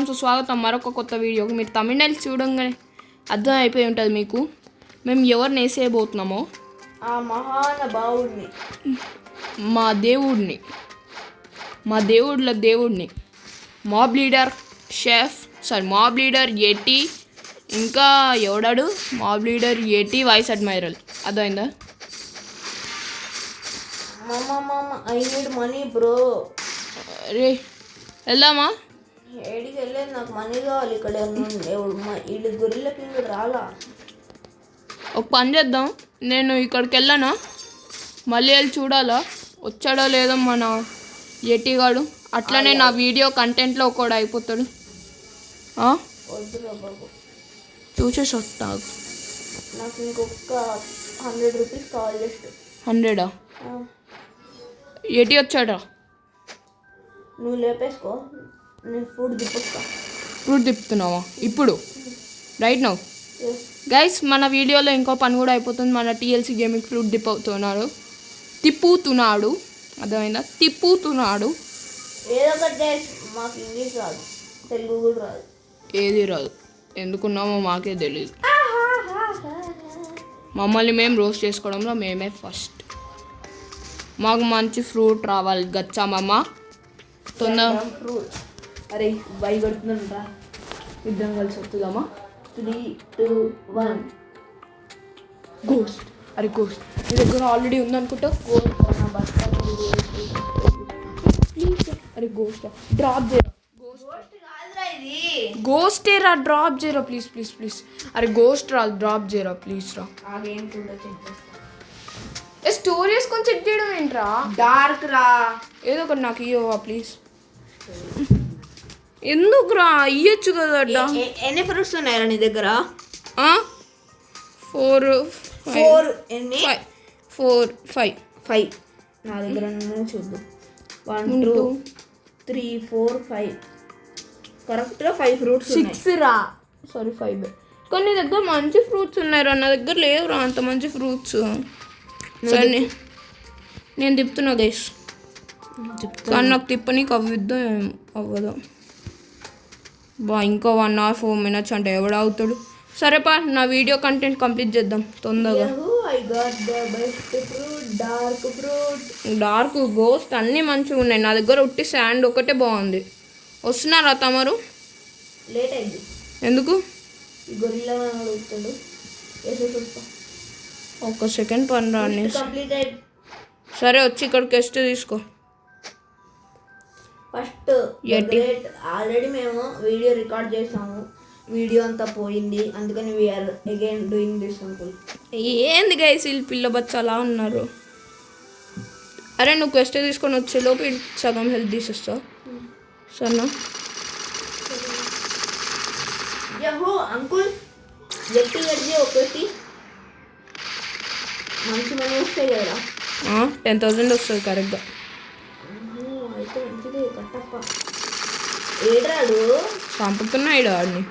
సుస్వాగతం మరొక కొత్త వీడియోకి. మీరు తమిళనాడు చూడంగానే అర్థం అయిపోయి ఉంటుంది మీకు మేము ఎవరిని వేసేయబోతున్నామో. ఆ మహానుభావుడిని, మా దేవుడిని mob leader chef mob leader ఏటీ, ఇంకా ఎవడాడు మాబ్ లీడర్ ఏటీ వైస్ అడ్మైరల్. అర్థమైందా? I need money bro. రే వెళ్దామా? ఏడికి వెళ్ళేది, నాకు మనీ కావాలి. ఇక్కడ వీళ్ళు గొర్రెల కింద రాలా. ఒక పని చేద్దాం, నేను ఇక్కడికి వెళ్ళానా మళ్ళీ వెళ్ళి చూడాలా వచ్చాడో లేదో మన ఏటీగాడు. అట్లనే నా వీడియో కంటెంట్లో కూడా అయిపోతాడు. వద్దురా బాబు, చూసేసి వస్తా. నాకు ఇంకొక 100 రూపీస్ కావాలి. జస్ట్ 100. ఏటీ వచ్చాడా? నువ్వు లేపేసుకో, నేను ఫ్రూట్ తిప్పొస్తా. ఫ్రూట్ తిప్పుతున్నావా ఇప్పుడు? రైట్ నౌ గైస్, మన వీడియోలో ఇంకో పని కూడా అయిపోతుంది. మన టీఎల్సీ గేమింగ్ ఫ్రూట్ తిప్పుతున్నాడు. అర్థమైందా? తిప్పుతున్నాడు. ఏదో ఒకటి, మాకు ఇంగ్లీష్ రాదు, తెలుగు కూడా రాదు. ఏది రాదు, ఎందుకున్నామో మాకే తెలీదు. మమ్మల్ని మేము రోస్ట్ చేసుకోవడంలో మేమే ఫస్ట్. మాకు మంచి ఫ్రూట్ రావాలి గచ్చామమ్మ. ఫ్రూట్. అరే భయపడుతున్నాను రా, ఇద్దరం కలిసి వస్తుందమ్మా. 3, 2, 1 గోస్ట్. అరే గోస్ట్ మీ దగ్గర ఆల్రెడీ ఉందనుకుంటా. అరే గోస్ట్ డ్రాప్ చేయరా, గోస్టేరా డ్రాప్ చేయరా ప్లీజ్ ప్లీజ్ ప్లీజ్. అరే గోస్ట్ రా, డ్రాప్ చేయరా ప్లీజ్ రా. స్టోరీస్ కొంచెం చెక్ చేయడం ఏంట్రా? డార్క్ రా, ఏదో ఒకటి నాకు ఇవ్వవా ప్లీజ్. ఎందుకు రా, ఇయ్యొచ్చు కదా. ఎన్ని ఫ్రూట్స్ ఉన్నాయా నీ దగ్గర? 4 5 నా దగ్గర చూద్దాం. 1 2 3 4 5 కరెక్ట్గా 5 ఫ్రూట్స్. 6 రా, సారీ 5. కానీ నీ దగ్గర మంచి ఫ్రూట్స్ ఉన్నాయిరా, నా దగ్గర లేవురా అంత మంచి ఫ్రూట్స్. సరే నేను తిప్పుతున్నా గైస్, కానీ నాకు తిప్పనీకి అవ్వదు బా. ఇంకో 1 hour 4 minutes అంటే ఎవడు అవుతాడు? సరేపా, నా వీడియో కంటెంట్ కంప్లీట్ చేద్దాం తొందరగా. డార్క్ గోస్ట్ అన్నీ మంచిగా ఉన్నాయి. నా దగ్గర ఉట్టి శాండ్ ఒకటే బాగుంది. వస్తున్నారా తమరు? లేట్ అయింది. ఎందుకు? ఒక సెకండ్ పని రాని. సరే వచ్చి ఇక్కడ టెస్ట్ తీసుకో. ఫస్ట్ ఆల్రెడీ మేము వీడియో రికార్డ్ చేసాము, వీడియో అంతా పోయింది, అందుకని we are again doing this uncle. ఏంది గైస్ వీళ్ళు పిల్ల బచ్చలా ఉన్నారు. అరే నువ్వు క్వెస్ట్ తీసుకొని వచ్చేలోపు సగం హెల్త్ తీసేస్తావు సరేనా? అంకుల్ ఎట్టి ఒకటి మంచి మనీ వస్తాయి కదా. 10,000 వస్తుంది కరెక్ట్గా. అయితే మంచిది. కట్టప్ప ఏడాడు చంపుతున్నాడు ఆడిని.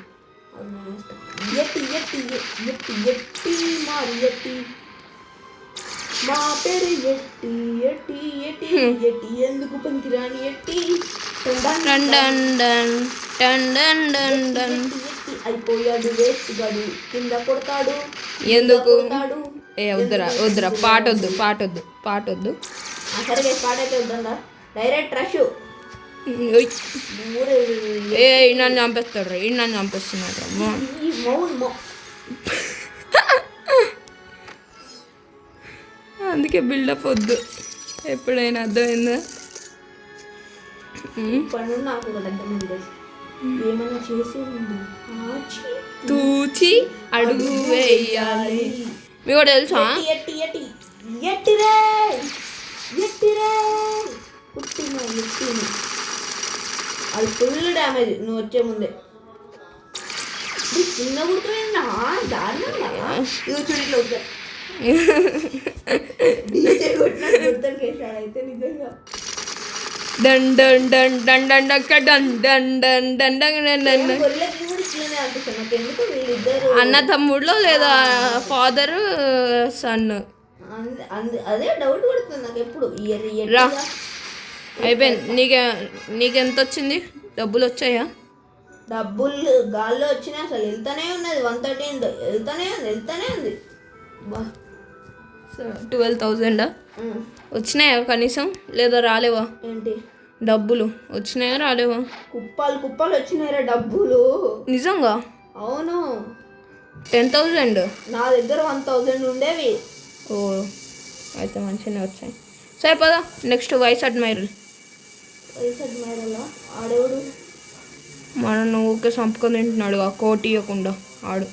మా పేరు ఎట్టి ఎందుకు పనికిరాని ఎట్టి. అయిపోయాడు వేస్ట్ గాడు, కింద కొడతాడు. ఎందుకు? వద్దురా పాటొద్దు. సరే పాట అయితే వద్దా, డైరెక్ట్ రష్. నన్ను చంపేస్తాడు, నన్ను చంపేస్తున్నాడు. అందుకే బిల్డప్ వద్దు ఎప్పుడైనా, అర్థమైందా? నాకు అర్థమైంది. ఏమైనా చేసి తూచి అడుగు వేయాలి. మీ కూడా తెలుసా? ఎట్టిరే అది ఫుల్ డ్యామేజ్. నువ్వు వచ్చే ముందే చిన్న గుర్తున్నా దారుణంగా చూడిలో అయితే నిజంగా అన్న తమ్ముడులో లేదా ఫాదర్ సన్. అదే డౌట్ పడుతుంది నాకు ఎప్పుడు. రా అయిపోయింది. నీకెంత వచ్చింది? డబ్బులు వచ్చాయా? డబ్బులు గాల్లో వచ్చినాయి అసలు వెళ్తానే ఉన్నది 113 వెళ్తానే ఉంది బా 12,000 వచ్చినాయా కనీసం లేదా రాలేవా? ఏంటి డబ్బులు వచ్చినాయా రాలేవా? కుప్పలు వచ్చినాయిరా డబ్బులు. నిజంగా? అవును 10,000. నా దగ్గర 1,000 ఉండేవి. ఓ అయితే మంచిగానే వచ్చాయి. సరే పదా నెక్స్ట్ వైస్ అడ్మైరల్. ఆడేవాడు మనం ఊరికే సంపుకొని తింటున్నాడు కోటి ఇవ్వకుండా ఆడు.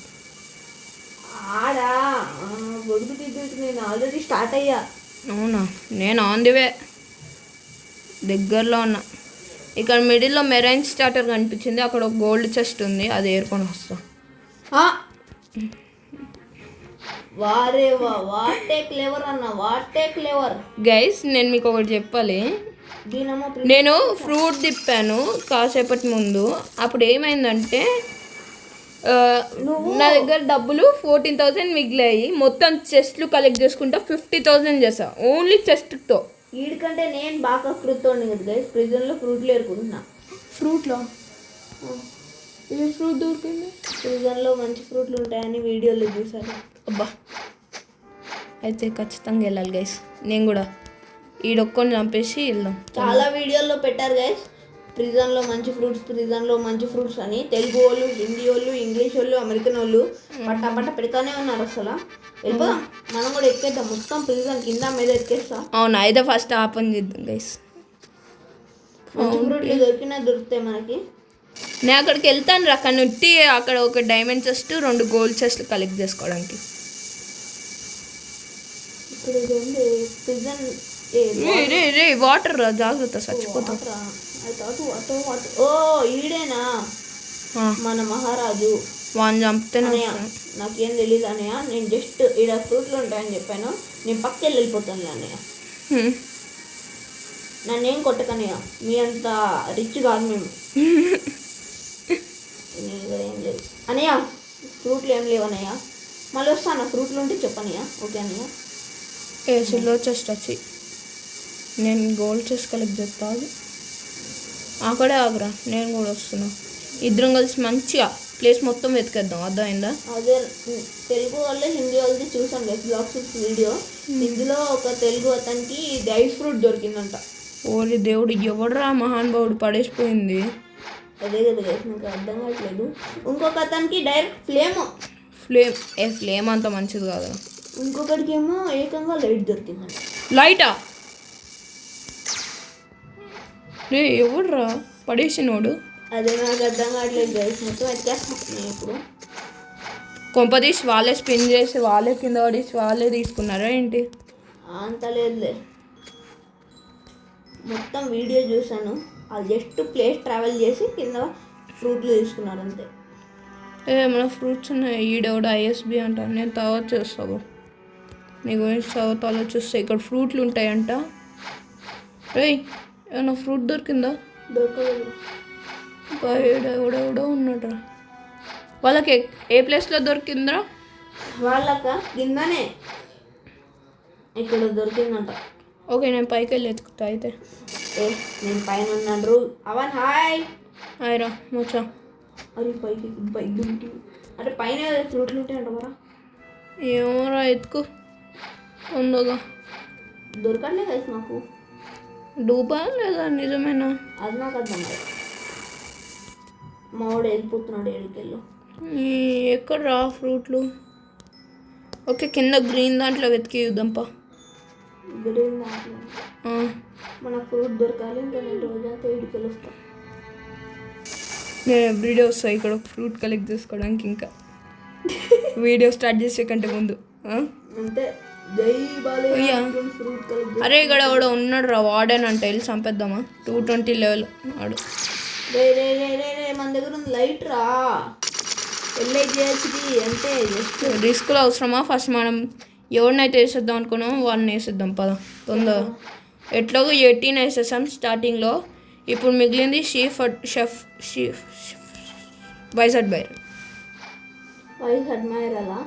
ఆడా గొడుగు దిద్దుకు నేను ఆల్రెడీ స్టార్ట్ అయ్యా. అవునా? నేను ఆన్ ది వే దగ్గరలో ఉన్నా. ఇక్కడ మిడిల్లో మెరైన్ స్టార్టర్ కనిపించింది, అక్కడ ఒక గోల్డ్ చెస్ట్ ఉంది, అది ఏరుకొని వస్తా. వాటే క్లేవర్ గైస్ నేను మీకు ఒకటి చెప్పాలి. నేను ఫ్రూట్ తిప్పాను కాసేపటి ముందు. అప్పుడు ఏమైందంటే నా దగ్గర డబ్బులు 14,000 మిగిలాయి. మొత్తం చెస్ట్లు కలెక్ట్ చేసుకుంటా 50,000 చేసా ఓన్లీ చెస్ట్తో. వీడికంటే నేను బాగా ఫ్రూట్తోంది కదా గైస్. ప్రిజన్లో ఫ్రూట్లు ఏరుకుంటున్నా. ఫ్రూట్లో ఏ ఫ్రూట్ దొరికింది? ప్రిజన్లో మంచి ఫ్రూట్లు ఉంటాయని వీడియోలో చూసాను. అబ్బా అయితే ఖచ్చితంగా వెళ్ళాలి గైస్. నేను కూడా ఈడొక్కని చంపేసి వెళ్దాం. చాలా వీడియోల్లో పెట్టారు గైస్ ప్రిజన్లో మంచి ఫ్రూట్స్ అని. తెలుగు వాళ్ళు, హిందీ వాళ్ళు, ఇంగ్లీష్ వాళ్ళు, అమెరికన్ వాళ్ళు పట్ట పెడతానే ఉన్నారు. అసలు వెళ్ళిపోదాం మనం కూడా ఎక్కేద్దాం. మొత్తం ప్రిజన్ కింద మీద ఎక్కేస్తా. అవునా? అయితే ఫస్ట్ ఆపన్ చేద్దాం గైస్. మంచి ఫ్రూట్లు దొరుకుతాయి మనకి. నేను అక్కడికి వెళ్తాను రా, కానీ ఉట్టి అక్కడ ఒక డైమండ్ చెస్ట్ 2 గోల్డ్ చెస్ట్లు కలెక్ట్ చేసుకోవడానికి. ఇక్కడ ప్రిజన్ రే వాటర్ రా, జాగ్రత్త చచ్చిపోతా. ఓ ఈడేనా మన మహారాజు? వాడిని చంపితేనే. నాకేం తెలియదు అన్నయ్య, నేను జస్ట్ ఈడ ఫ్రూట్లు ఉంటాయని చెప్పాను. నేను పక్కకి వెళ్ళిపోతాను అన్నయ్య. నన్నేం కొట్టకన్నయ్య, మీ అంత రిచ్ కాదు మేము. ఏం లేదు అన్నయ్య, ఫ్రూట్లు ఏం లేవు అన్నయ్య. మళ్ళీ వస్తాను, ఫ్రూట్లు ఉంటే చెప్పనయ్య. ఓకే అన్నయ్య. ఏసీలో చెస్ట్ వచ్చి నేను గోల్డ్ చెస్ట్ కలెక్ట్ చేస్తాను. అక్కడే ఆగురా, నేను కూడా వస్తున్నా. ఇద్దరం కలిసి మంచిగా ప్లేస్ మొత్తం వెతికేద్దాం. అర్థమైందా? అదే తెలుగు వాళ్ళు హిందీ వాళ్ళది చూసాను గైస్ బ్లాగ్స్ వీడియో. ఇందులో ఒక తెలుగు అతనికి ఐస్ ఫ్రూట్ దొరికిందంట. ఓరి దేవుడు, ఎవడరా మహానుభావుడు పడేసిపోయింది. అదే కదా గైస్ నాకు అర్థం కావట్లేదు. ఇంకొక అతనికి డైరెక్ట్ ఫ్లేమ్ అంత మంచిది కాదు. ఇంకొకటికి ఏమో ఏకంగా లైట్ దొరికిందంట. లైటా? రే ఎవడురా పడేసినోడు? అదే నాకు అర్థం కావట్లేదు గైస్. మొత్తం ఎత్తికేస్తున్నాను ఇప్పుడు. కొంపదీసి వాళ్ళే స్పిన్ చేసి వాళ్ళే కింద పడేసి వాళ్ళే తీసుకున్నారా ఏంటి? అంత లేదులే, మొత్తం వీడియో చూసాను. అది జస్ట్ ప్లేస్ ట్రావెల్ చేసి కింద ఫ్రూట్లు తీసుకున్నారు అంతే. ఏమైనా ఫ్రూట్స్ ఉన్నాయి? ఈడెవడ ఐఎస్బి అంట. నేను తర్వాత చేస్తావు, నీ గురించి తర్వాత ఆలోచిస్తే. ఇక్కడ ఫ్రూట్లు ఉంటాయంట. రేయ్ ఏమన్నా ఫ్రూట్ దొరికిందా? దొరకలేదు. ఎవడెవడో ఉన్నాడు. వాళ్ళకి ఏ ప్లేస్లో దొరికిందిరా? వాళ్ళక కిందనే ఇక్కడ దొరికిందంట. ఓకే నేను పైకి వెళ్ళి ఎత్తుకుతా అయితే. నేను పైన ఉన్నాడు. అవన్ హాయ్ హాయ్ రా మచ్చా. అరే పైకి అంటే పైన ఫ్రూట్లు ఉంటాయంట మరా. ఏమోరా ఎత్తుకు తొందరగా. దొరకట్లేదు అయితే నాకు. డూబా లేదా నిజమేనా? అది నాకు అర్థం కాదు. మావాడు వెళ్ళిపోతున్నాడు ఏడికెళ్ళు. ఎక్కడ రా ఫ్రూట్లు? ఓకే కింద గ్రీన్ దాంట్లో వెతికి చూద్దాంపా. గ్రీన్ దాంట్లో మనకు ఫ్రూట్ దొరకాలి. ఇంకా నేను రోజంతా ఏడికెళ్ళి వస్తాను. నేను ఎవ్రీడే వస్తాను ఇక్కడ ఫ్రూట్ కలెక్ట్ చేసుకోవడానికి. ఇంకా వీడియో స్టార్ట్ చేసే కంటే ముందు అంతే. Fruit collect. అరే ఇక్కడ కూడా ఉన్నాడు రా, వార్డెన్ అంటే వెళ్ళి చంపేద్దామా? 220 లెవెల్ ఆడు. రే మన దగ్గర ఉంది లైట్ రా. వెళ్ళేది అంటే రిస్క్లో అవసరమా? ఫస్ట్ మనం ఎవరినైతే వేసేద్దాం అనుకున్నామో వాడిని వేసేద్దాం పద తొందరగా. ఎట్లాగో 18 వేసేసాం స్టార్టింగ్లో. ఇప్పుడు మిగిలింది వైస్ అడ్మైర్ అలా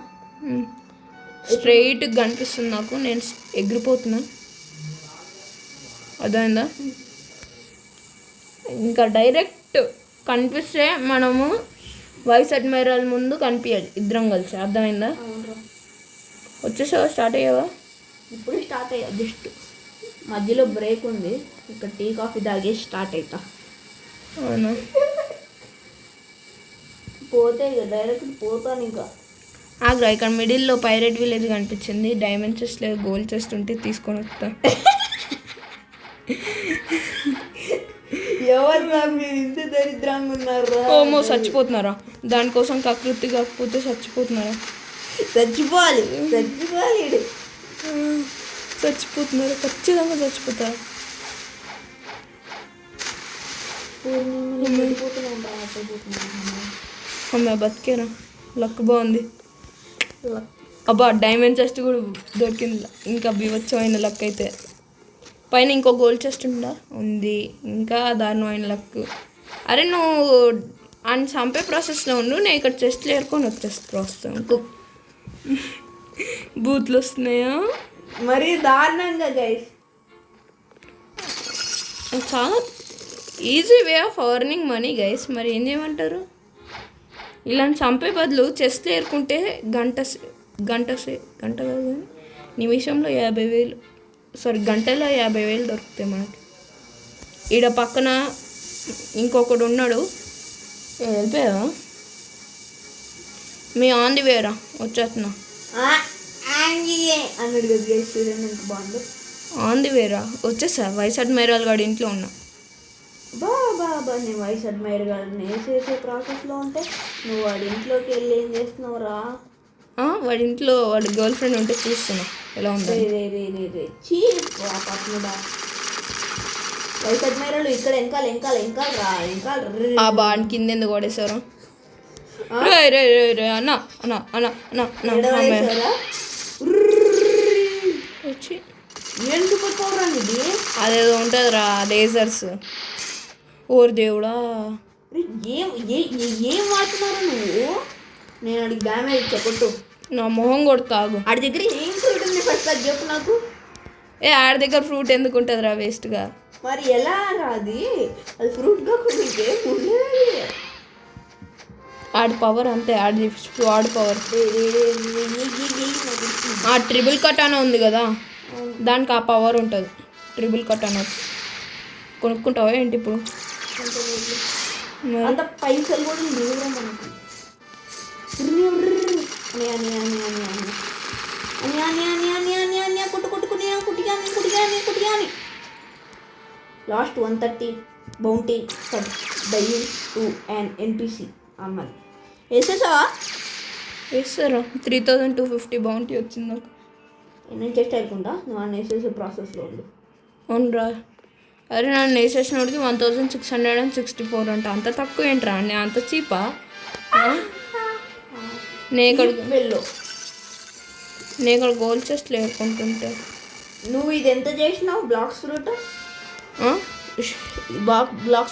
స్ట్రైట్గా కనిపిస్తుంది నాకు. నేను ఎగిరిపోతున్నా, అర్థమైందా? ఇంకా డైరెక్ట్ కనిపిస్తే మనము వైస్ అడ్మైరల్ ముందు కనిపించాలి ఇద్దరం కలిసి, అర్థమైందా? వచ్చేసావా? స్టార్ట్ అయ్యావా? ఇప్పుడు స్టార్ట్ అయ్యా, జస్ట్ మధ్యలో బ్రేక్ ఉంది, ఇక్కడ టీ కాఫీ తాగేసి స్టార్ట్ అవుతా. అవునా? పోతే ఇక డైరెక్ట్ పోతాను ఇంకా. ఆగ్రా, ఇక్కడ మిడిల్లో పైరేట్ విలేజ్ కనిపించింది, డైమండ్ చెస్ట్ లేదు, గోల్డ్ చెస్ట్ ఉంటే తీసుకొని వస్తా. ఎవరు మీరు ఇంత దరిద్రంగా ఉన్నారు? ఓమో, చచ్చిపోతున్నారా? దానికోసం కకృతి కాకపోతే చచ్చిపోతున్నారా? చచ్చిపోవాలి చచ్చిపోవాలి. చచ్చిపోతున్నారు, ఖచ్చితంగా చచ్చిపోతారు. అమ్మాయి బతికేరా, లక్ బాగుంది. అబ్బా, డైమండ్ చెస్ట్ కూడా దొరికింది, ఇంకా బీభత్సమైన లక్ అయితే. పైన ఇంకో గోల్డ్ చెస్ట్ ఉందా? ఉంది, ఇంకా దారుణమైన లక్. అరే నువ్వు అని చంపే ప్రాసెస్లో ఉండు, నేను ఇక్కడ చెస్ట్లు ఏరుకొని వస్తాను. బూత్లు వస్తున్నాయా? మరి దారుణంగా గైస్. చాలా easy way of earning money guys. మరి ఏం చేయమంటారు? ఇలాంటి చంపే బదులు చెస్ట్ ఏరుకుంటే గంట కాదు, నిమిషంలో 50,000, గంటలో 50,000 దొరుకుతాయి మనకి. ఈడ పక్కన ఇంకొకడు ఉన్నాడు, వెళ్ళిపోయావా? మీ ఆన్ ది వేరా, వచ్చేస్తున్నా. అన్నాడు కదా గైస్, చూడండి ఎంత బాగుందో. ఆన్ ది వేరా, వచ్చేసా. వైస్ అడ్మైరల్ గారి ఇంట్లో ఉన్నా. బాబా నేను వైస్ అడ్మైర్ గారిని వేసేసే ప్రాసెస్లో ఉంటే నువ్వు వాడి ఇంట్లోకి వెళ్ళి ఏం చేస్తున్నావురా? వాడి ఇంట్లో వాడి గర్ల్ ఫ్రెండ్ ఉంటే చూస్తున్నా ఎలా ఉంది. పట్నుడా వైస్ అడ్మైరల్ ఇక్కడ వెనకాల ఆ బాన్ కింద ఎందుకు పడేశారు? అన్నా అన్నా అన్నా అన్నా వచ్చి ఏం సూపర్ పవర్ అనేది? అదేదో ఉంటుందిరా, లేజర్స్. ఓర్ దేవుడా, ఏం వాడుతున్నావు నువ్వు? నేను అడిగి డ్యామేజ్ చెప్పట్టు, నా మొహం కొడతాగు. ఆడి దగ్గర ఏం ఫ్రూట్ ఉంది ఫస్ట్ అది చెప్పు నాకు. ఆడి దగ్గర ఫ్రూట్ ఎందుకు ఉంటుందిరా వేస్ట్గా? మరి ఎలా రాది? అది ఫ్రూట్గా కొన్ని ఉండేది. ఆడి పవర్ అంతే, ఆడి పవర్. ఆ ట్రిబుల్ కటానా ఉంది కదా, దానికి ఆ పవర్ ఉంటుంది. ట్రిబుల్ కటానా కొనుక్కుంటావా ఏంటి ఇప్పుడు? అంత పైసలు కూడా లేవురా మనకు. కుట్టుకుని last 130 bounty for dying to an NPC అమ్మాయి వేసేసావా? వేస్తారా? 3,250 బౌంటీ వచ్చింది నాకు. నేను చెస్ట్ అయిపోయిందా? నువ్వు అని వేసేసే ప్రాసెస్లో ఉండు. అవునరా. అరే నన్ను వేసేసినోడికి 1,664 అంట. అంత తక్కువ ఏంట్రా? నేను అంత చీపా? నేను ఇక్కడ గోల్డ్ చెస్ట్ లేకుంటుంటే. నువ్వు ఇది ఎంత చేసినావు? బ్లాక్స్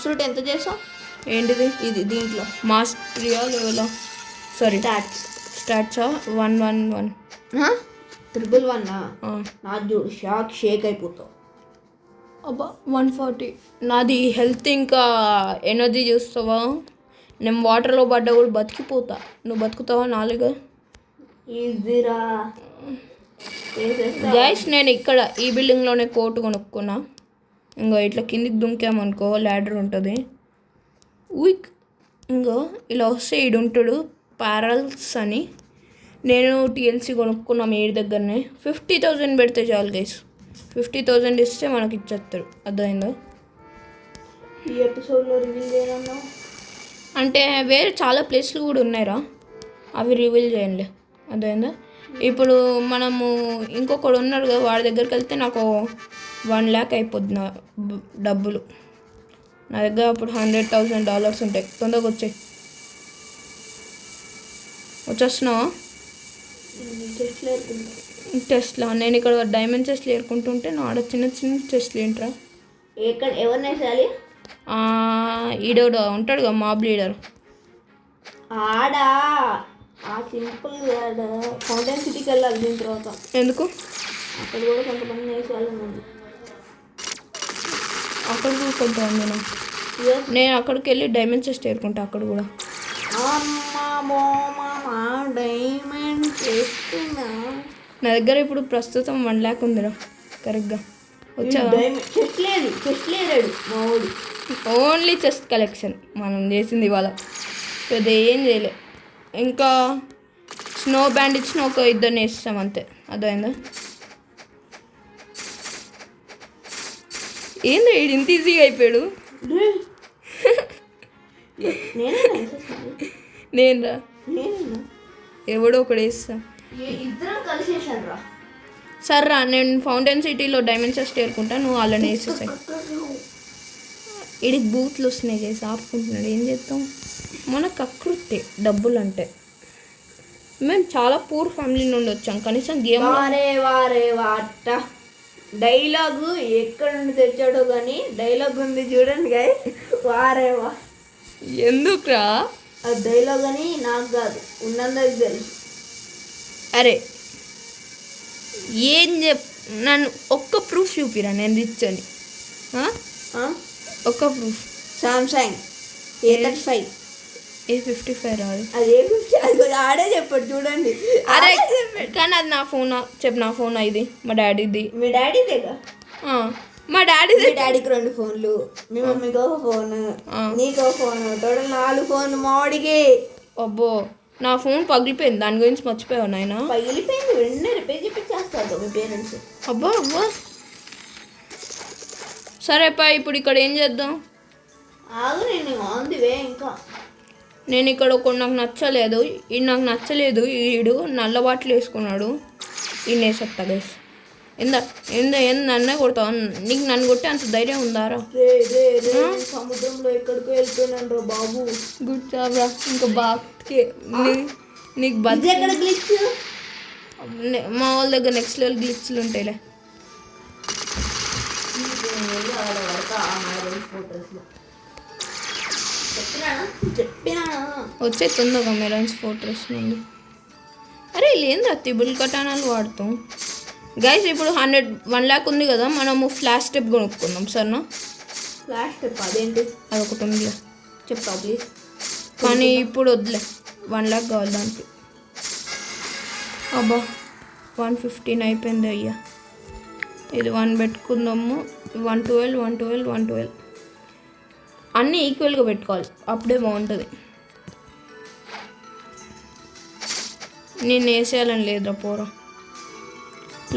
ఫ్రూట్ ఎంత చేసావు? ఏంటిది? ఇది దీంట్లో మాస్టరీయా లెవెలా? సారీ, స్టాట్సా 111. 111 నాకు చూడు, షేక్ అయిపోతావు. అబ్బా 140. నాది హెల్త్ ఇంకా ఎనర్జీ చూస్తావా? నేను వాటర్లో పడ్డా కూడా బతికిపోతా. నువ్వు బతుకుతావా? 4 ఈజీరా గైస్. నేను ఇక్కడ ఈ బిల్డింగ్లోనే కోటు కొనుక్కున్నా. ఇంకో ఇట్లా కిందికి దుంకామనుకో ల్యాడర్ ఉంటుంది. వీక్ ఇంకో ఇలా వస్తే ఈడు ఉంటాడు, ప్యారల్స్ అని. నేను టీఎల్సీ కొనుక్కున్నా మీ దగ్గరనే. 50,000 పెడితే చాలు గైస్. 50,000 ఇస్తే మనకి ఇచ్చేస్తారు, అర్థమైందా? ఈ ఎపిసోడ్లో రివీల్ చేయను అంటే వేరే చాలా ప్లేస్లు కూడా ఉన్నాయిరా, అవి రివీల్ చేయండి, అర్థమైందా? ఇప్పుడు మనము ఇంకొకడు ఉన్నాడు కదా, వాడి దగ్గరికి వెళ్తే నాకు 1 lakh అయిపోద్ది నా డబ్బులు. నా దగ్గర అప్పుడు $100,000 ఉంటాయి. తొందరగా వచ్చేస్తున్నావా? టెస్ట్లో నేను ఇక్కడ డైమండ్ చెస్ట్లు ఏరుకుంటుంటే నా ఆడ చిన్న చిన్న చెస్ట్లు ఏంట్రా? ఎవరిని వేసాలి? ఈడోడు ఉంటాడు కదా, మాబ్ లీడర్. ఆడా సింపుల్ ఫౌంటైన్ సిటీకి వెళ్ళాలి దీని తర్వాత. ఎందుకు? అక్కడ కూడా కొంతమంది వేసేవాళ్ళు ఉన్నారు. అక్కడ కూడా కొంతమంది నేను అక్కడికి వెళ్ళి డైమండ్ చెస్ట్ ఏరుకుంటా అక్కడ కూడా. డైమండ్ చేస్తున్నా. నా దగ్గర ఇప్పుడు ప్రస్తుతం 1 lakh ఉందిరా కరెక్ట్గా. వచ్చా చెస్ట్ లేరాడు మా వాడు. ఓన్లీ చెస్ట్ కలెక్షన్ మనం చేసింది ఇవాళ, పెద్ద ఏం చేయలే. ఇంకా స్నో బ్యాండ్ ఇచ్చిన ఒక 2 వేస్తాం అంతే, అర్థమైందా? ఏంది వీడు ఇంత ఈజీగా అయిపోయాడు. నేనురా, ఎవడో ఒకడు వేస్తా. ఇద్దరం కలిసేసాను రా. సర్రా, నేను ఫౌంటైన్ సిటీలో డైమండ్ చెస్ట్ ఏరుకుంటా, నువ్వు వాళ్ళని వేసేసాయి. వీడికి బూట్లు వస్తున్నాయి చేసి ఆపుకుంటున్నాడు, ఏం చేస్తాం? మనకు అకృత్తే డబ్బులు అంటే. మేము చాలా పూర్ ఫ్యామిలీ నుండి వచ్చాం, కనీసం గేమ్ వారే వాట డైలాగు ఎక్కడ నుండి తెచ్చాడో కానీ డైలాగ్ ఉంది చూడండి గాయ. వారే వా ఎందుకురా ఆ డైలాగ్ అని నాకు కాదు, ఉన్నందరికి తెలుసు. అరే ఏం నన్ను ఒక్క ప్రూఫ్ చూపిరా నేను రిచ్ అని. ఒక్క ప్రూఫ్. Samsung A35. A55 రాదు, అది A50. అది ఆడే చెప్పాడు చూడండి. అరే కానీ అది నా ఫోన్. చెప్పు, నా ఫోన్ ఇది మా డాడీది. మీ డాడీదేగా? మా డాడీది. మీ డాడీకి 2 ఫోన్లు, మీ మమ్మీకి ఒక ఫోన్, నీకు ఒక ఫోన్, టోటల్ 4 ఫోన్లు మాడికి. అబ్బో, నా ఫోన్ పగిలిపోయింది, దాని గురించి మర్చిపోయావు నాయన. పగిలిపోయింది, వెంటనే రిపేర్ చేపిచ్చేస్తారు మీ పేరెంట్స్. అబ్బా అబ్బా, సరే పా, ఇప్పుడు ఇక్కడ ఏం చేద్దాం? ఆగు, నేను ఆన్ ది వే. ఇంకా నేను ఇక్కడ ఒక నాకు నచ్చలేదు, నాకు నచ్చలేదు. వీడు నల్ల బాటలు వేసుకున్నాడు, ఈయన వేసేస్తా గైస్. నన్నే కొడతావు? నీకు నన్ను కొట్టే అంత ధైర్యం ఉందారా? సముద్రంలో ఎక్కడికో వెళ్ళిపోయినాను రా బాబు. గుడ్ జాబ్ రా. ఇంకా బాగా నీకు ఎక్కడ గ్లిచ్? మా వాళ్ళ దగ్గర నెక్స్ట్ లెవెల్ గ్లిచ్లు ఉంటాయిలే. వచ్చే తొందరగా మెరైన్స్ ఫోర్ట్రెస్ నుండి. అరే ఏంద్రా తిబుల్ కటానాలు వాడుతాం గైస్. ఇప్పుడు 1 lakh ఉంది కదా, మనము ఫ్లాష్ స్టెప్ కొనుక్కుందాం సరేనా? ఫ్లాష్ స్టెప్ అదేంటి? అదొకటి ఉందిలే, చెప్తా ప్లీజ్. కానీ ఇప్పుడు వద్దులే, 1 lakh కావాలి దానికి. అబ్బా 115 అయిపోయింది అయ్యా. ఇది 1 పెట్టుకుందాము. 112 112 112 అన్నీ ఈక్వల్గా పెట్టుకోవాలి, అప్పుడే బాగుంటుంది. నేను వేసేయాలని లేదురా పోరా.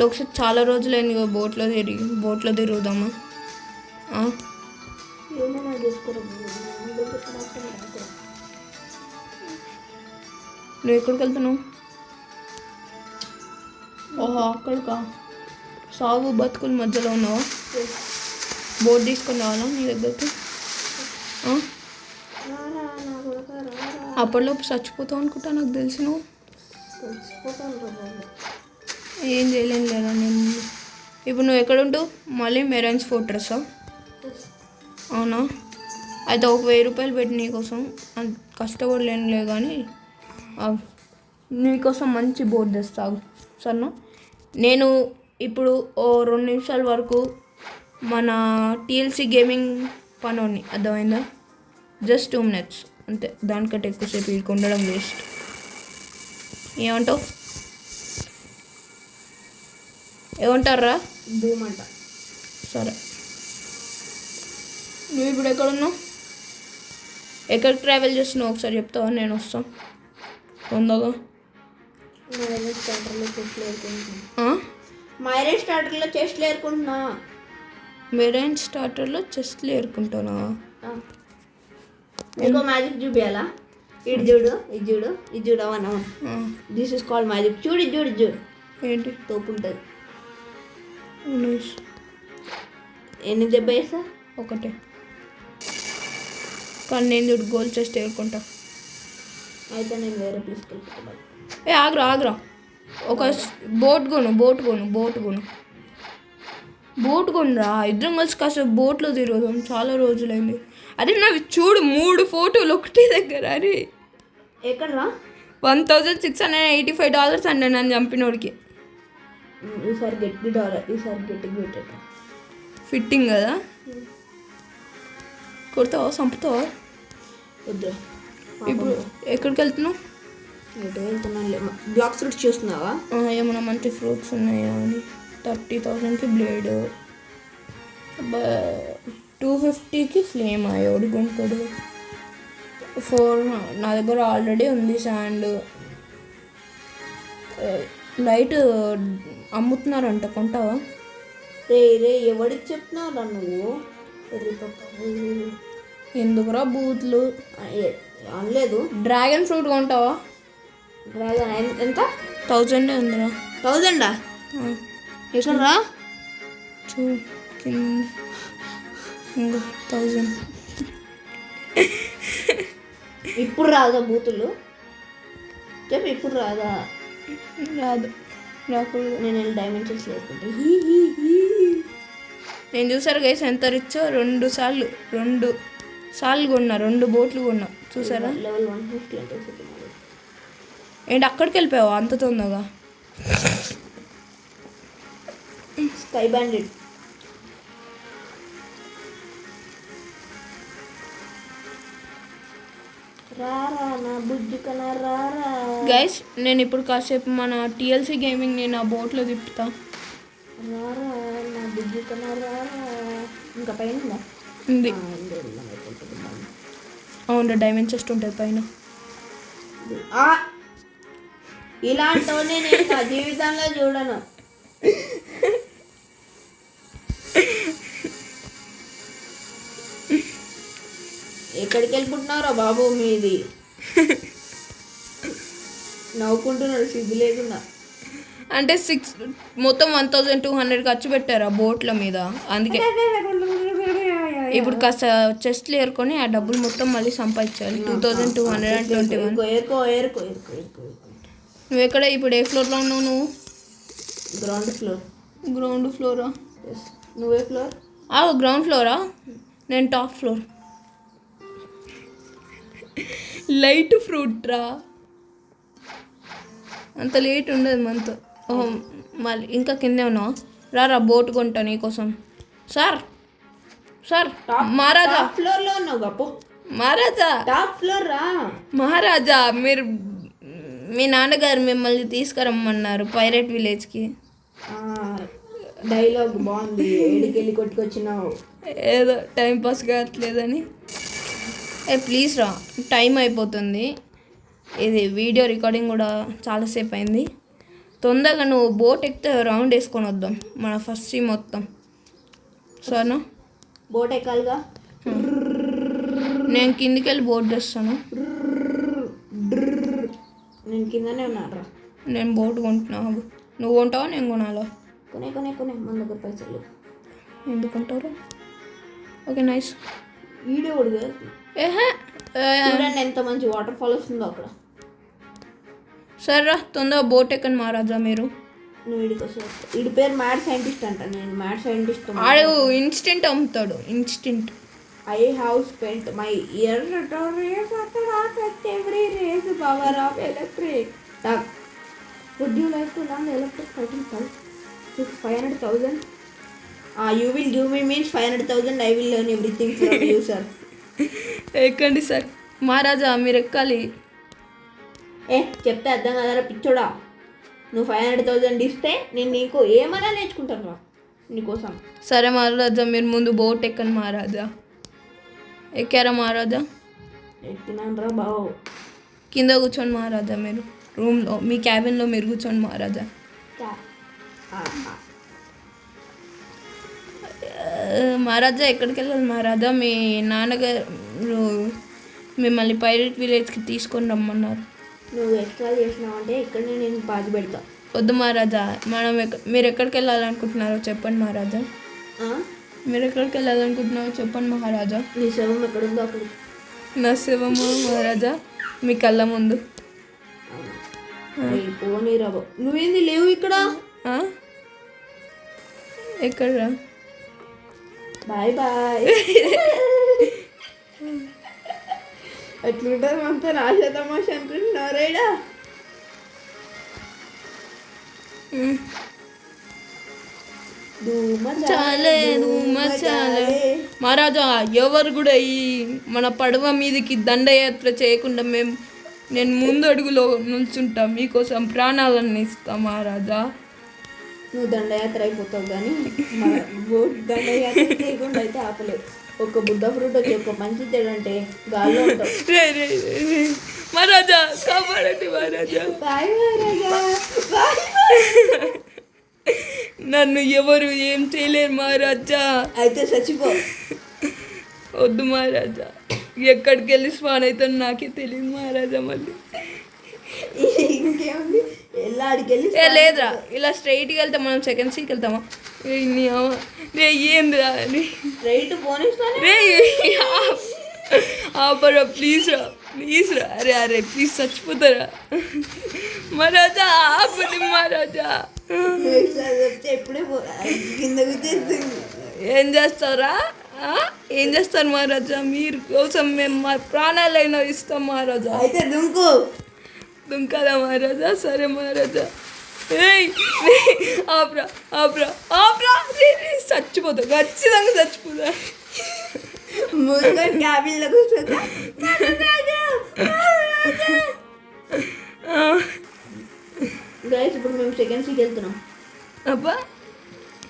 ఒకసారి చాలా రోజులైంది బోట్లో తిరుగుదామా? నువ్వు ఎక్కడికి వెళ్తున్నావు? ఓహో అక్కడికా? సాగు బతుకుల మధ్యలో ఉన్నావా? బోట్ తీసుకొని రావాలా నీ దగ్గరికి? అప్పటిలోపు చచ్చిపోతావు అనుకుంటా, నాకు తెలిసి. నువ్వు ఏం చేయలేను లేదా నేను. ఇప్పుడు నువ్వు ఎక్కడ ఉంటావు? మళ్ళీ మెరైన్స్ ఫోర్ట్రెస్సా? అవునా? అయితే ఒక 1000 రూపాయలు పెట్టి నీకోసం, కష్టపడలేనులే కానీ నీకోసం మంచి బోర్డు తెస్తావు సరేనా? నేను ఇప్పుడు ఓ 2 నిమిషాల వరకు మన TLC గేమింగ్ పనోని, అర్థమైందా? జస్ట్ 2 minutes అంతే, దానికంటే ఎక్కువసేపు వీడికి ఉండడం వేస్ట్. ఏమంటారా? భూమంట. సరే, నువ్వు ఇప్పుడు ఎక్కడున్నావు? ఎక్కడికి ట్రావెల్ చేస్తున్నావు ఒకసారి చెప్తావా? నేను వస్తాను తొందరగా. మైరైన్ స్టార్టర్లో చెస్ట్లు ఏరుకుంటున్నా. మెరైన్ స్టార్టర్లో చెస్ట్లు ఏరుకుంటానా? ఇంకో మ్యాజిక్ చూపించాలా? ఇది చూడు, ఇది చూడు, ఇది చూడు. అవును, దిస్ ఇస్ కాల్డ్ మ్యాజిక్. చూడు చూడు చూడు, ఏంటి తోపు ఉంటుంది. నైస్. ఎన్ని దెబ్బ వేసా? ఒకటే. కానీ నేను చూడు గోల్ చెస్ట్ ఏరుకుంటా. అయితే నేను వేరే ప్లేస్కి వెళ్ళిపోతాను. ఆగ్రా ఒక బోట్ కొనురా. ఇద్దరం కలిసి కాసేపు బోట్లో తిరుగుదాం, చాలా రోజులైంది. అరే నావి చూడు 3 ఫోటోలు ఒకటే దగ్గర. అరే ఎక్కడరా? $1,685 అండి నన్ను చంపినోడికి. ఈసారి గట్టిగా పెట్టేట ఫిట్టింగ్ కదా. కొడతావా చంపుతావా? వద్దు. ఇప్పుడు ఎక్కడికి వెళ్తున్నావు? ఎటు వెళ్తున్నాను? బ్లాక్ ఫ్రూట్స్ చూస్తున్నావా? ఏమైనా మంచి ఫ్రూట్స్ ఉన్నాయా అని. 30,000కి బ్లేడ్, 250కి ఫ్లేమ్ అయ్యోడు కొంటాడు. 4 నా దగ్గర ఆల్రెడీ ఉంది. Sand light అమ్ముతున్నారంట, కొంటావా? రే ఎవడికి చెప్తున్నావురా నువ్వు? ఎందుకురా బూత్లు? అనలేదు. Dragon fruit కొంటావా? డ్రాగన్ ఎంత? 1000 ఉందిరా. 1000 ఎక్కడరా? చూ కింద 1000. ఇప్పుడు రాదా బూతులు? చెప్పు, ఇప్పుడు రాదా? రాదు, రాకూడదు. నేను వెళ్ళి డైమెన్షన్స్ వేసుకుంటా. నేను చూసారు గైస్ ఎంత రిచ్చో. 2 సార్లు కొన్నా, 2 బోట్లు కొన్నా. చూసారా? లెవెల్ 150 అంటే ఏంటి అక్కడికి వెళ్ళిపోయావా అంత తొందరగా? Sky banded. రారా నా బుజ్జి కన్నా రారా. గైస్ నేను ఇప్పుడు కాసేపు మన టీఎల్సీ గేమింగ్ నేను ఆ బోట్లో తిప్పుతా. రారా నా బుజ్జి కన్నా రారా. ఇంకా పైన ఉందా? ఉంది. అవును, డైమండ్ చెస్ట్ ఉంటుంది పైన. ఇలాంటివన్నీ నేను నా జీవితంలో చూడను. ఎక్కడికి వెళ్ళిపోతున్నారా బాబు మీది? నవ్వుకుంటున్నాడు సిగ్గు లేకుండా. అంటే మొత్తం 1200 ఖర్చు పెట్టారు ఆ బోట్ల మీద. అందుకే ఇప్పుడు కాస్త చెస్ట్లు ఏరుకొని ఆ డబ్బులు మొత్తం మళ్ళీ సంపాదించాలి. 2221. నువ్వు ఎక్కడ ఇప్పుడు? ఏ ఫ్లోర్లో ఉన్నావు నువ్వు? Ground flora? నువ్వే ఫ్లోర్? Ground flora? నేను టాప్ ఫ్లోర్. లైట్ ఫ్రూట్ రా, అంత లేట్ ఉండదు మనతో. మళ్ళీ ఇంకా కిందే ఉన్నావా? రా బోట్ కొంటా నీకోసం. సార్ మహారాజా ఫ్లోర్లో ఉన్నావు గప్పు. మహారాజా టాప్ ఫ్లోర్ రా. మహారాజా మీరు, మీ నాన్నగారు మిమ్మల్ని తీసుకురమ్మన్నారు పైరేట్ విలేజ్కి. డైలాగ్ బాగుంది. ఏడికెళ్ళి కొట్టుకొచ్చినావు? ఏదో టైం పాస్ కావట్లేదని. ప్లీజ్ రా, టైం అయిపోతుంది. ఇది వీడియో రికార్డింగ్ కూడా చాలాసేపు అయింది. తొందరగా నువ్వు బోట్ ఎక్కితే రౌండ్ వేసుకొని వద్దాం మన ఫస్ట్ సీ మొత్తం. సరేనా? బోట్ ఎక్కాలిగా. నేను కిందికి వెళ్ళి బోట్ చేస్తాను. నేను కిందనే ఉన్నారా. నేను బోట్ కొంటున్నా. నువ్వు కొంటావా నేను కొనాలా? కొనే మన దగ్గర పైసలు ఎందుకుంటారు? Okay nice. వీడియో కూడా చూడండి ఎంత మంచి వాటర్ ఫాల్ వస్తుందో అక్కడ. సరేరా తొందరగా బోట్ ఎక్కండి మహారాజా మీరు. నువ్వు వీడికి వస్తావు. వీడి పేరు మ్యాడ్ సైంటిస్ట్ అంట. నేను మ్యాడ్ సైంటిస్ట్. ఆడు ఇన్స్టెంట్ అమ్ముతాడు. Instant. I have spent my years to raise every race power of electric. Would you like to learn the electric fighting pulse? 500,000. You will give me means 500,000. I will learn everything from you, sir. ఎక్కండి sir. మహారాజా మీరు ఎక్కాలి. చెప్తే అర్థం కదరా పిచ్చోడా. నువ్వు 500,000 ఇస్తే నేను నీకు ఏమైనా నేర్చుకుంటాను రా నీకోసం. సరే మహారాజా మీరు ముందు బోట్ ఎక్కండి మహారాజా. ఎక్కారా మహారాజా? ఎక్కినాను రా బావు. కింద కూర్చోండి మహారాజా మీరు. రూమ్లో మీ క్యాబిన్లో మీరు కూర్చోండి మహారాజా. మహారాజా ఎక్కడికి వెళ్ళాలి మహారాజా? మీ నాన్నగారు మిమ్మల్ని పైరేట్ విలేజ్కి తీసుకొని రమ్మన్నారు. నువ్వు ఎక్స్ట్రా చేసినావు అంటే ఇక్కడనే నేను పాతి పెడతా. వద్దు మహారాజా. మీరు ఎక్కడికి వెళ్ళాలనుకుంటున్నారో చెప్పండి మహారాజా. మీరు ఎక్కడికి వెళ్ళాలనుకుంటున్నారో చెప్పండి మహారాజా. నీ శవం ఎక్కడుందో అక్కడికి. నా శవము మహారాజా మీ కళ్ళ ముందు. పోనీ రాబో. నువ్వేంది లేవు ఇక్కడ? ఎక్కడ? Bye bye. అట్లుంటుంది అంతా రాజా తమాష అనుకుంటున్నావు రైడా. చాలే చాలే మహారాజా, ఎవరు కూడా ఈ మన పడవ మీదకి దండయాత్ర చేయకుండా నేను ముందు అడుగులో నిల్చుంటా, మీకోసం ప్రాణాలన్నీ ఇస్తా మహారాజా. నువ్వు దండయాత్ర అయిపోతావు కానీ దండయాత్ర చేయకుండా అయితే ఆపలేదు. ఒక బుద్ధ ఫ్రూట్ వచ్చి ఒక మంచి చెడు అంటే గాల్లో ఉంటావు. మహారాజా కాపాడండి మహారాజా. బాయ్ మహారాజా, బాయ్. నన్ను ఎవరు ఏం చేయలేరు మహారాజా. అయితే చచ్చిపో. వద్దు మహారాజా, ఎక్కడికి వెళ్ళి స్పాన్ అవుతాను నాకే తెలియదు మహారాజా. మళ్ళీ ఇంకేముంది, ఎలా అడికెళ్ళి లేదురా, ఇలా స్ట్రైట్కి వెళ్తే మనం సెకండ్ సీకి వెళ్తామా? రే ఏందిరా రైట్ పోనిస్తాను. రే ఆపరా ప్లీజ్ రా, ప్లీజ్ రా. అరే ప్లీజ్ చచ్చిపోతారా మహారాజా, ఆపండి మహారాజా. ఎప్పుడే కిందకు చేస్తుంది. ఏం చేస్తారా? ఏం చేస్తారు మహారాజా? మీరు కోసం మేము మా ప్రాణాలైనా ఇస్తాం మహారాజా. అయితే దుంకాలా మహారాజా? సరే మహారాజా. ఆపరా ఆపరా ఆపరా. చచ్చిపోతా, ఖచ్చితంగా చచ్చిపోతా. క్యాబిన్లో కూర్చోతా. గైస్ ఇప్పుడు మేము సెకండ్ సీకి వెళ్తున్నాం. అబ్బా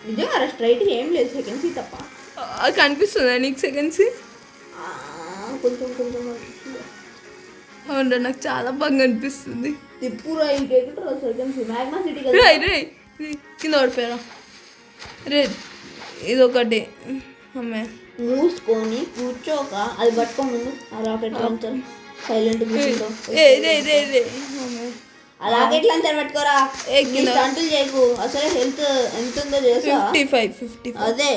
నిజంగా స్ట్రైట్ ఏం లేదు, సెకండ్ సీ తప్ప. కనిపిస్తుందా నీకు సెకండ్ సీ? కొంచెం అవునా, నాకు చాలా బాగా అనిపిస్తుంది. తిప్పురా ఇంకెక్కడ సెకండ్ సీ మ్యాగ్మా సిటీకి రే కింద పడిపోయారా? రే ఇదొకటి అమ్మాయి మూసుకొని కూర్చోక అది పట్టుకో ముందు. ఆ రాకెట్ లాంచర్ సైలెంట్ కూర్చుంటావు. ఆ రాకెట్ లాంచర్ పట్టుకోరా. స్టంటులు చేయకు, అసలే హెల్త్ ఎంత ఉందో చేసా. 55 అదే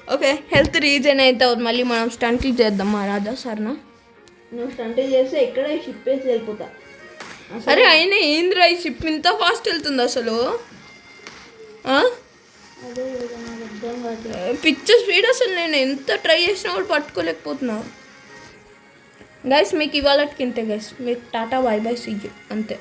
ఓకే, హెల్త్ రీజన్ అయితే మళ్ళీ మనం స్టంట్లు చేద్దాం మహారాజా. సరేనా? నువ్వు స్టంట్లు చేస్తే ఎక్కడ షిప్ వేసి వెళ్ళిపోతా. అరే అయినా ఏంద్రా ఈ షిప్ ఇంత ఫాస్ట్ వెళ్తుంది అసలు? అదే నాకు అర్థం కాదు. పిచ్చ స్పీడ్ అసలు. నేను ఎంత ట్రై చేసినా కూడా పట్టుకోలేకపోతున్నా. గైస్ మీకు ఇవాళకి ఇంతే గైస్. మీకు tata bye bye see you అంతే.